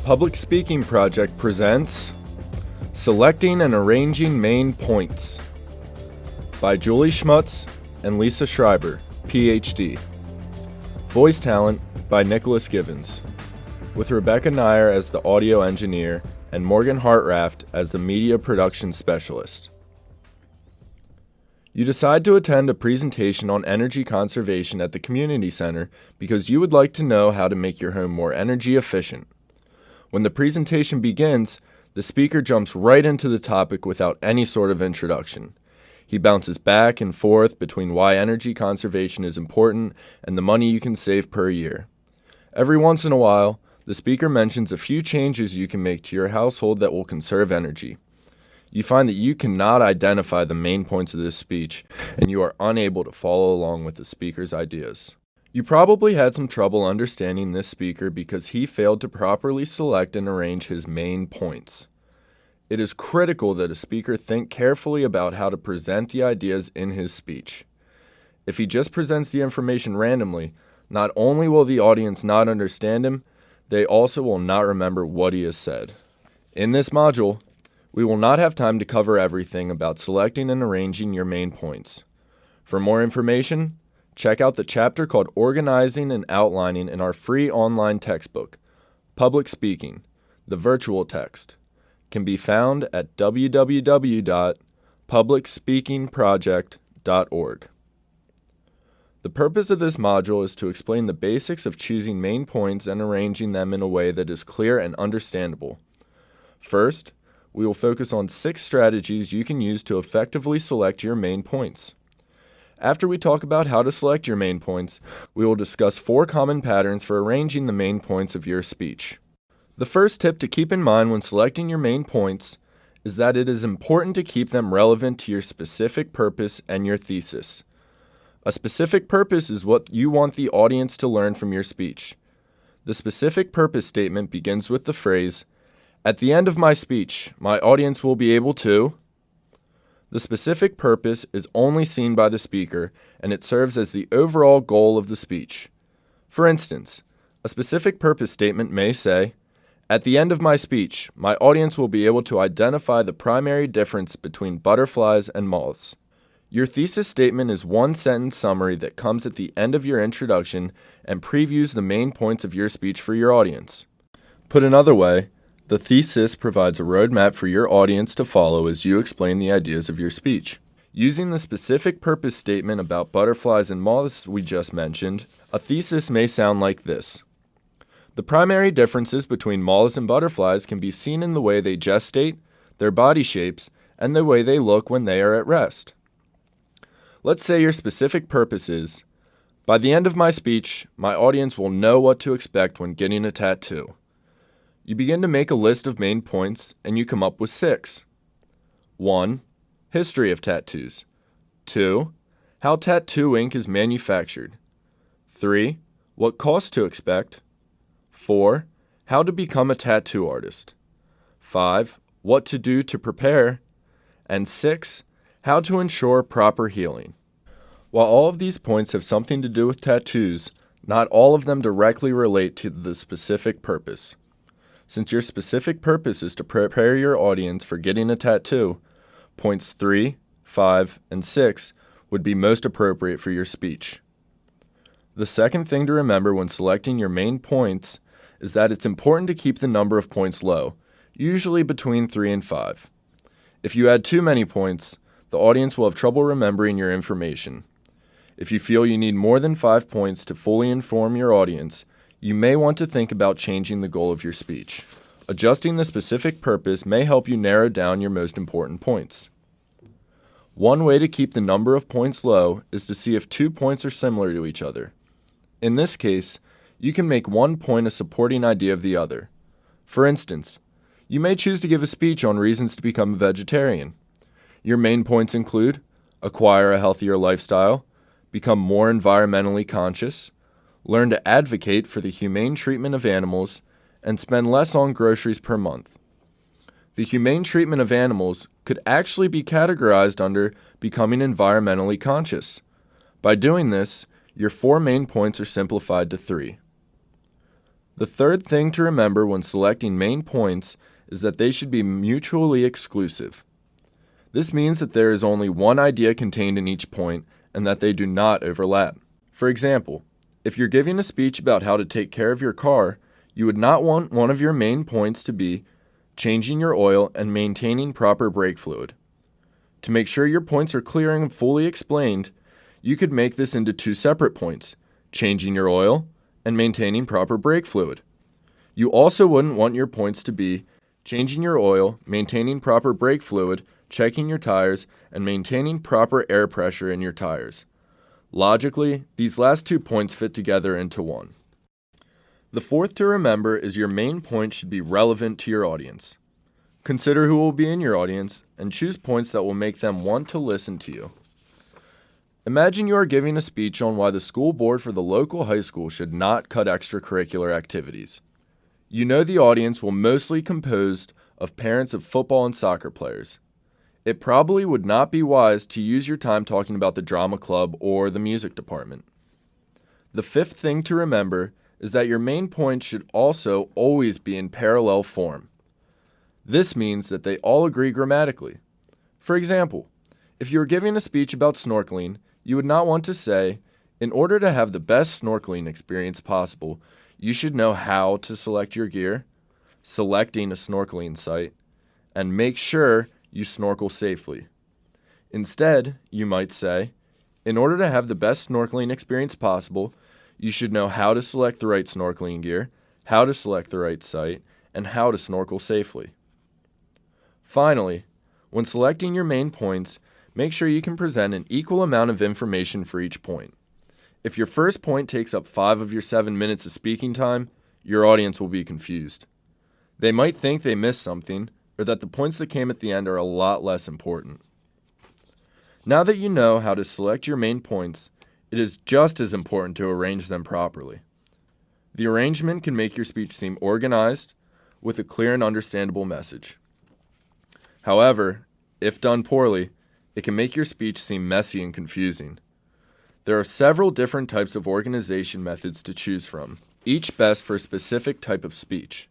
Public Speaking Project presents Selecting and Arranging Main Points by Julie Schmutz and Lisa Schreiber, Ph.D. Voice talent by Nicholas Givens, with Rebecca Nyer as the audio engineer and Morgan Hartraft as the media production specialist. You decide to attend a presentation on energy conservation at the community center because you would like to know how to make your home more energy efficient. When the presentation begins, the speaker jumps right into the topic without any sort of introduction. He bounces back and forth between why energy conservation is important and the money you can save per year. Every once in a while, the speaker mentions a few changes you can make to your household that will conserve energy. You find that you cannot identify the main points of this speech, and you are unable to follow along with the speaker's ideas. You probably had some trouble understanding this speaker because he failed to properly select and arrange his main points. It is critical that a speaker think carefully about how to present the ideas in his speech. If he just presents the information randomly, not only will the audience not understand him, they also will not remember what he has said. In this module, we will not have time to cover everything about selecting and arranging your main points. For more information, check out the chapter called Organizing and Outlining in our free online textbook, Public Speaking, the virtual text. Can be found at www.publicspeakingproject.org. The purpose of this module is to explain the basics of choosing main points and arranging them in a way that is clear and understandable. First, we will focus on 6 strategies you can use to effectively select your main points. After we talk about how to select your main points, we will discuss 4 common patterns for arranging the main points of your speech. The first tip to keep in mind when selecting your main points is that it is important to keep them relevant to your specific purpose and your thesis. A specific purpose is what you want the audience to learn from your speech. The specific purpose statement begins with the phrase, "At the end of my speech, my audience will be able to..." The specific purpose is only seen by the speaker, and it serves as the overall goal of the speech. For instance, a specific purpose statement may say, "At the end of my speech, my audience will be able to identify the primary difference between butterflies and moths." Your thesis statement is one-sentence summary that comes at the end of your introduction and previews the main points of your speech for your audience. Put another way, the thesis provides a roadmap for your audience to follow as you explain the ideas of your speech. Using the specific purpose statement about butterflies and moths we just mentioned, a thesis may sound like this. The primary differences between moths and butterflies can be seen in the way they gestate, their body shapes, and the way they look when they are at rest. Let's say your specific purpose is, "By the end of my speech, my audience will know what to expect when getting a tattoo." You begin to make a list of main points, and you come up with 6. 1. History of tattoos. 2. How tattoo ink is manufactured. 3. What costs to expect. 4. How to become a tattoo artist. 5. What to do to prepare. And 6. How to ensure proper healing. While all of these points have something to do with tattoos, not all of them directly relate to the specific purpose. Since your specific purpose is to prepare your audience for getting a tattoo, points 3, 5, and 6 would be most appropriate for your speech. The second thing to remember when selecting your main points is that it's important to keep the number of points low, usually between 3 and 5. If you add too many points, the audience will have trouble remembering your information. If you feel you need more than 5 points to fully inform your audience, you may want to think about changing the goal of your speech. Adjusting the specific purpose may help you narrow down your most important points. One way to keep the number of points low is to see if 2 points are similar to each other. In this case, you can make one point a supporting idea of the other. For instance, you may choose to give a speech on reasons to become a vegetarian. Your main points include acquire a healthier lifestyle, become more environmentally conscious, learn to advocate for the humane treatment of animals, and spend less on groceries per month. The humane treatment of animals could actually be categorized under becoming environmentally conscious. By doing this, your 4 main points are simplified to 3. The third thing to remember when selecting main points is that they should be mutually exclusive. This means that there is only one idea contained in each point and that they do not overlap. For example, if you're giving a speech about how to take care of your car, you would not want one of your main points to be changing your oil and maintaining proper brake fluid. To make sure your points are clear and fully explained, you could make this into two separate points, changing your oil and maintaining proper brake fluid. You also wouldn't want your points to be changing your oil, maintaining proper brake fluid, checking your tires, and maintaining proper air pressure in your tires. Logically, these last 2 points fit together into one. The fourth to remember is your main point should be relevant to your audience. Consider who will be in your audience and choose points that will make them want to listen to you. Imagine you are giving a speech on why the school board for the local high school should not cut extracurricular activities. You know the audience will mostly be composed of parents of football and soccer players. It probably would not be wise to use your time talking about the drama club or the music department. The fifth thing to remember is that your main point should also always be in parallel form. This means that they all agree grammatically. For example, if you were giving a speech about snorkeling, you would not want to say, in order to have the best snorkeling experience possible, you should know how to select your gear, selecting a snorkeling site, and make sure you snorkel safely. Instead, you might say, in order to have the best snorkeling experience possible, you should know how to select the right snorkeling gear, how to select the right site, and how to snorkel safely. Finally, when selecting your main points, make sure you can present an equal amount of information for each point. If your first point takes up 5 of your 7 minutes of speaking time, your audience will be confused. They might think they missed something, or that the points that came at the end are a lot less important. Now that you know how to select your main points, it is just as important to arrange them properly. The arrangement can make your speech seem organized, with a clear and understandable message. However, if done poorly, it can make your speech seem messy and confusing. There are several different types of organization methods to choose from, each best for a specific type of speech.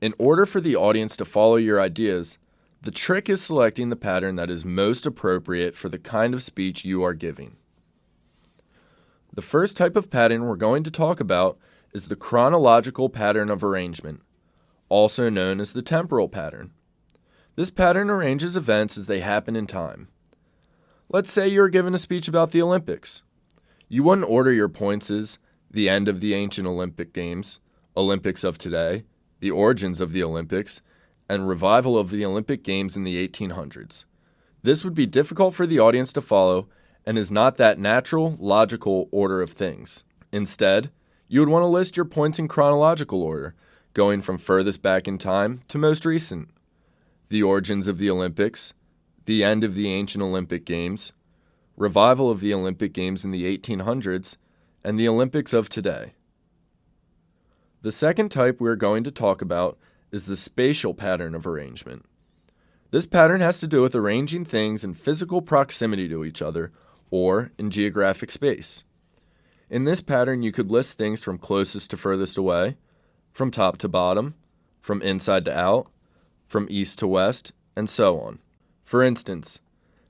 In order for the audience to follow your ideas, the trick is selecting the pattern that is most appropriate for the kind of speech you are giving. The first type of pattern we're going to talk about is the chronological pattern of arrangement, also known as the temporal pattern. This pattern arranges events as they happen in time. Let's say you're given a speech about the Olympics. You wouldn't order your points as the end of the ancient Olympic Games, Olympics of today, the origins of the Olympics, and revival of the Olympic Games in the 1800s. This would be difficult for the audience to follow and is not that natural, logical order of things. Instead, you would want to list your points in chronological order, going from furthest back in time to most recent. The origins of the Olympics, the end of the ancient Olympic Games, revival of the Olympic Games in the 1800s, and the Olympics of today. The second type we're going to talk about is the spatial pattern of arrangement. This pattern has to do with arranging things in physical proximity to each other, or in geographic space. In this pattern, you could list things from closest to furthest away, from top to bottom, from inside to out, from east to west, and so on. For instance,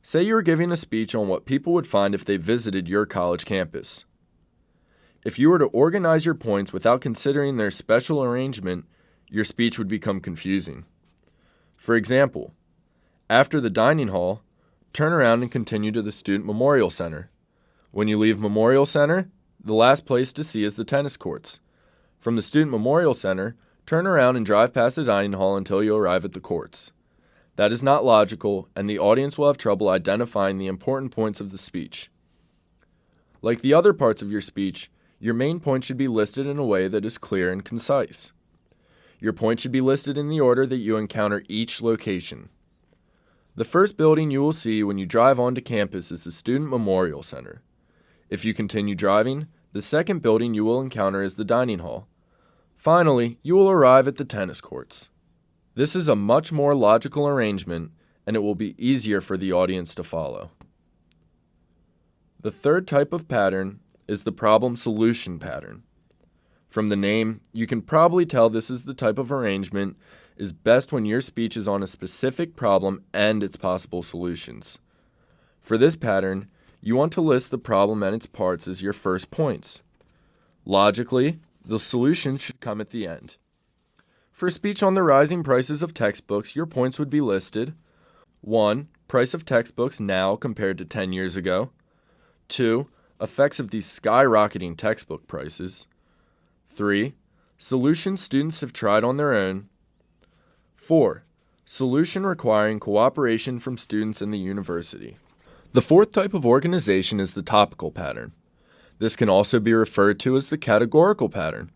say you were giving a speech on what people would find if they visited your college campus. If you were to organize your points without considering their special arrangement, your speech would become confusing. For example, after the dining hall, turn around and continue to the Student Memorial Center. When you leave Memorial Center, the last place to see is the tennis courts. From the Student Memorial Center, turn around and drive past the dining hall until you arrive at the courts. That is not logical, and the audience will have trouble identifying the important points of the speech. Like the other parts of your speech, your main point should be listed in a way that is clear and concise. Your point should be listed in the order that you encounter each location. The first building you will see when you drive onto campus is the Student Memorial Center. If you continue driving, the second building you will encounter is the dining hall. Finally, you will arrive at the tennis courts. This is a much more logical arrangement, and it will be easier for the audience to follow. The third type of pattern is the problem-solution pattern. From the name, you can probably tell this is the type of arrangement is best when your speech is on a specific problem and its possible solutions. For this pattern, you want to list the problem and its parts as your first points. Logically, the solution should come at the end. For speech on the rising prices of textbooks, your points would be listed: 1. Price of textbooks now compared to 10 years ago. 2. Effects of these skyrocketing textbook prices. 3. Solutions students have tried on their own. 4. Solution requiring cooperation from students and the university. The fourth type of organization is the topical pattern. This can also be referred to as the categorical pattern.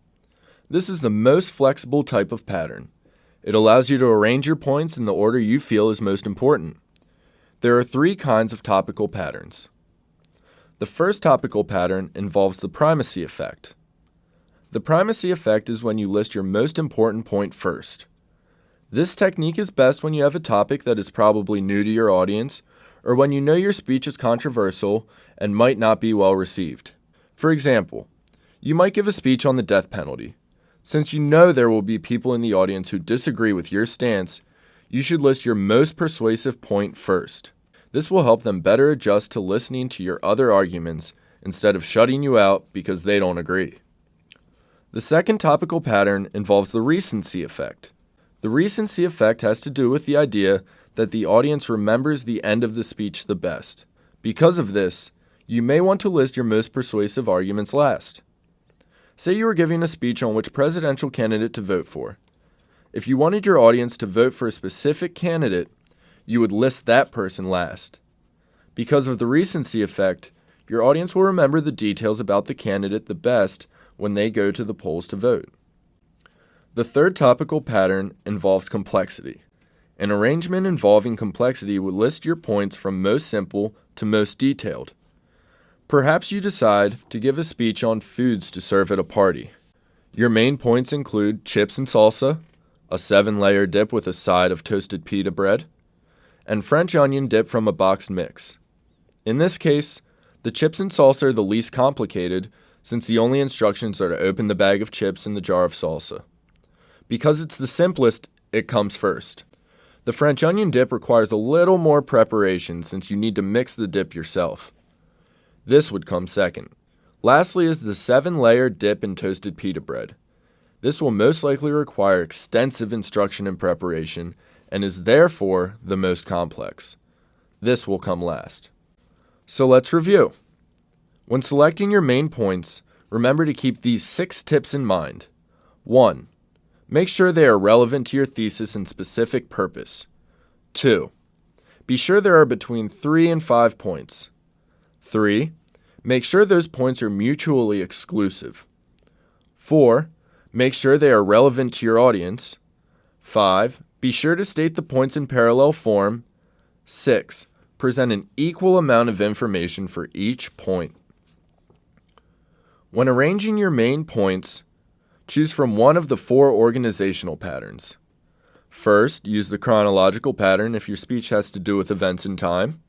This is the most flexible type of pattern. It allows you to arrange your points in the order you feel is most important. There are 3 kinds of topical patterns. The first topical pattern involves the primacy effect. The primacy effect is when you list your most important point first. This technique is best when you have a topic that is probably new to your audience, or when you know your speech is controversial and might not be well received. For example, you might give a speech on the death penalty. Since you know there will be people in the audience who disagree with your stance, you should list your most persuasive point first. This will help them better adjust to listening to your other arguments instead of shutting you out because they don't agree. The second topical pattern involves the recency effect. The recency effect has to do with the idea that the audience remembers the end of the speech the best. Because of this, you may want to list your most persuasive arguments last. Say you were giving a speech on which presidential candidate to vote for. If you wanted your audience to vote for a specific candidate, you would list that person last. Because of the recency effect, your audience will remember the details about the candidate the best when they go to the polls to vote. The third topical pattern involves complexity. An arrangement involving complexity would list your points from most simple to most detailed. Perhaps you decide to give a speech on foods to serve at a party. Your main points include chips and salsa, a 7-layer dip with a side of toasted pita bread, and French onion dip from a boxed mix. In this case, the chips and salsa are the least complicated since the only instructions are to open the bag of chips and the jar of salsa. Because it's the simplest, it comes first. The French onion dip requires a little more preparation since you need to mix the dip yourself. This would come second. Lastly is the 7-layer dip in toasted pita bread. This will most likely require extensive instruction and preparation and is therefore the most complex. This will come last. So let's review. When selecting your main points, remember to keep these 6 tips in mind. 1. Make sure they are relevant to your thesis and specific purpose. 2. Be sure there are between 3 and 5 points. 3. Make sure those points are mutually exclusive. 4. Make sure they are relevant to your audience. 5. Be sure to state the points in parallel form. 6. Present an equal amount of information for each point. When arranging your main points, choose from one of the 4 organizational patterns. First, use the chronological pattern if your speech has to do with events in time.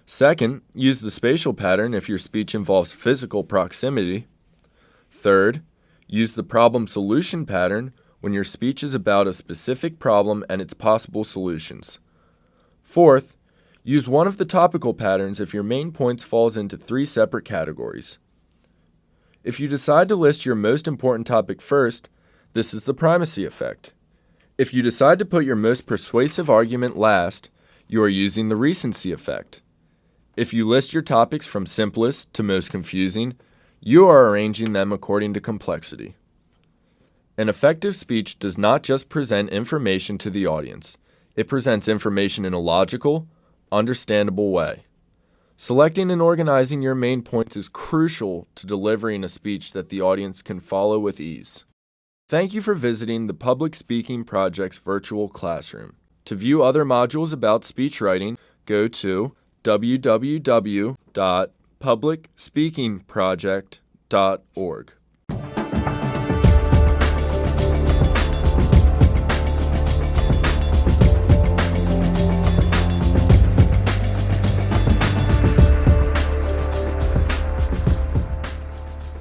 Second, use the spatial pattern if your speech involves physical proximity. Third, use the problem-solution pattern when your speech is about a specific problem and its possible solutions. Fourth, use one of the topical patterns if your main points falls into 3 separate categories. If you decide to list your most important topic first, this is the primacy effect. If you decide to put your most persuasive argument last, you are using the recency effect. If you list your topics from simplest to most confusing, you are arranging them according to complexity. An effective speech does not just present information to the audience. It presents information in a logical, understandable way. Selecting and organizing your main points is crucial to delivering a speech that the audience can follow with ease. Thank you for visiting the Public Speaking Project's virtual classroom. To view other modules about speech writing, go to www.publicspeakingproject.org.